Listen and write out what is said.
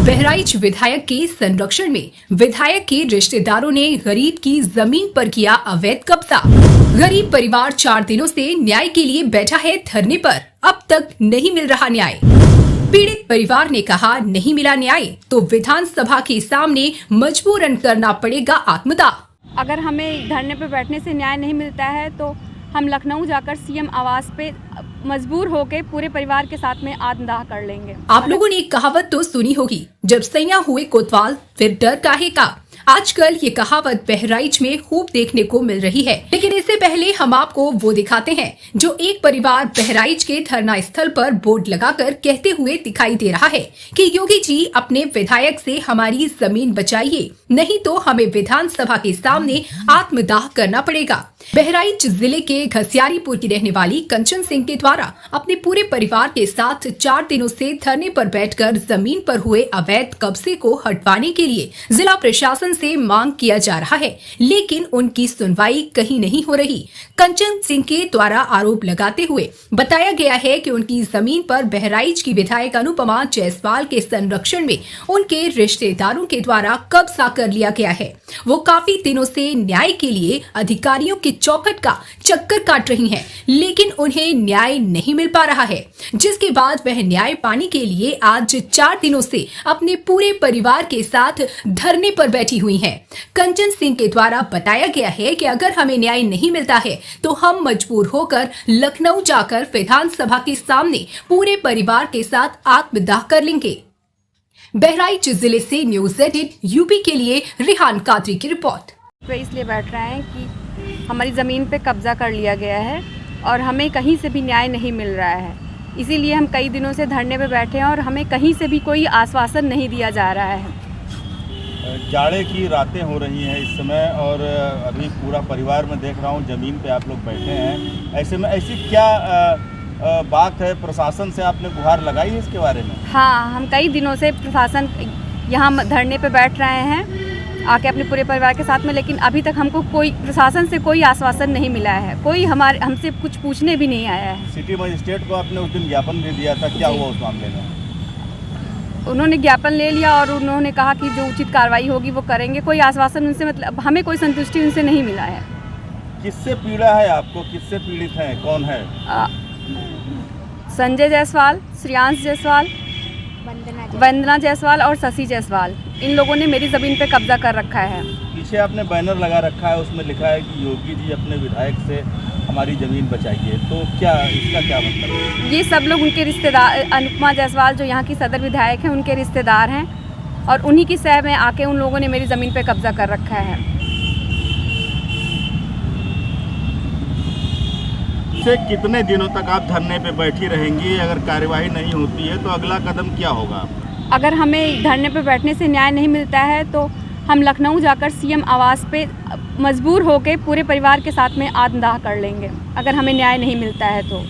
बहराइच विधायक के संरक्षण में विधायक के रिश्तेदारों ने गरीब की जमीन पर किया अवैध कब्जा। गरीब परिवार 4 दिनों से न्याय के लिए बैठा है धरने पर, अब तक नहीं मिल रहा न्याय। पीड़ित परिवार ने कहा, नहीं मिला न्याय तो विधानसभा के सामने मजबूरन करना पड़ेगा आत्मदाह। अगर हमें धरने पर बैठने से न्याय नहीं मिलता है तो हम लखनऊ जाकर सीएम आवास पे मजबूर होकर पूरे परिवार के साथ में आत्मदाह कर लेंगे। आप लोगों ने एक कहावत तो सुनी होगी, जब सैया हुए कोतवाल फिर डर काहे का। आजकल ये कहावत बहराइच में खूब देखने को मिल रही है, लेकिन इससे पहले हम आपको वो दिखाते हैं जो एक परिवार बहराइच के धरना स्थल पर बोर्ड लगाकर कहते हुए दिखाई दे रहा है कि योगी जी अपने विधायक से हमारी जमीन बचाइए, नहीं तो हमें विधानसभा के सामने आत्मदाह करना पड़ेगा। बहराइच जिले के घसियारीपुर की रहने वाली कंचन सिंह के द्वारा अपने पूरे परिवार के साथ 4 दिनों से धरने पर बैठकर जमीन पर हुए अवैध कब्जे को हटवाने के लिए जिला प्रशासन से मांग किया जा रहा है, लेकिन उनकी सुनवाई कहीं नहीं हो रही। कंचन सिंह के द्वारा आरोप लगाते हुए बताया गया है कि उनकी जमीन पर बहराइच की विधायक अनुपमा जायसवाल के संरक्षण में उनके रिश्तेदारों के द्वारा कब्जा कर लिया गया है। वो काफी दिनों से न्याय के लिए अधिकारियों की चौखट का चक्कर काट रही हैं, लेकिन उन्हें न्याय नहीं मिल पा रहा है, जिसके बाद वह न्याय पाने के लिए आज 4 दिनों से अपने पूरे परिवार के साथ धरने पर बैठी हुई हैं। कंचन सिंह के द्वारा बताया गया है कि अगर हमें न्याय नहीं मिलता है तो हम मजबूर होकर लखनऊ जाकर विधानसभा के सामने पूरे परिवार के साथ आत्मदाह कर लेंगे। बहराइच जिले से न्यूज़ 18 यूपी के लिए रिहान कादरी की रिपोर्ट। वे इसलिए बैठ रहे हैं कि हमारी ज़मीन पे कब्जा कर लिया गया है और हमें कहीं से भी न्याय नहीं मिल रहा है, इसीलिए हम कई दिनों से धरने पे बैठे हैं और हमें कहीं से भी कोई आश्वासन नहीं दिया जा रहा है। जाड़े की रातें हो रही हैं इस समय और अभी पूरा परिवार में देख रहा हूँ ज़मीन पे आप लोग बैठे हैं, ऐसे में ऐसी क्या बात है, प्रशासन से आपने गुहार लगाई है इसके बारे में? हाँ, हम कई दिनों से प्रशासन यहाँ धरने पे बैठ रहे हैं आके अपने पूरे परिवार के साथ में, लेकिन अभी तक हमको कोई प्रशासन से कोई आश्वासन नहीं मिला है, कोई हमसे कुछ पूछने भी नहीं आया है। सिटी मजिस्ट्रेट को आपने उस दिन ज्ञापन भी दिया था, क्या हुआ उस मामले में? उन्होंने ज्ञापन ले लिया और उन्होंने कहा कि जो उचित कार्रवाई होगी वो करेंगे। कोई आश्वासन उनसे, मतलब हमें कोई संतुष्टि उनसे नहीं मिला है। किससे पीड़ा है आपको, किससे पीड़ित हैं, कौन है? संजय जायसवाल, श्रेयांश जायसवाल, वंदना जायसवाल और शशि जायसवाल, इन लोगों ने मेरी ज़मीन पे कब्जा कर रखा है। पीछे आपने बैनर लगा रखा है, उसमें लिखा है कि योगी जी अपने विधायक से हमारी ज़मीन बचाइए, तो क्या इसका क्या मतलब है? ये सब लोग उनके रिश्तेदार, अनुपमा जायसवाल जो यहाँ की सदर विधायक हैं उनके रिश्तेदार हैं और उन्हीं की सह में आके उन लोगों ने मेरी ज़मीन पे कब्जा कर रखा है। से कितने दिनों तक आप धरने पे बैठी रहेंगी? अगर कार्यवाही नहीं होती है तो अगला कदम क्या होगा? अगर हमें धरने पे बैठने से न्याय नहीं मिलता है तो हम लखनऊ जाकर सीएम आवास पे मजबूर होकर पूरे परिवार के साथ में आत्मदाह कर लेंगे, अगर हमें न्याय नहीं मिलता है तो।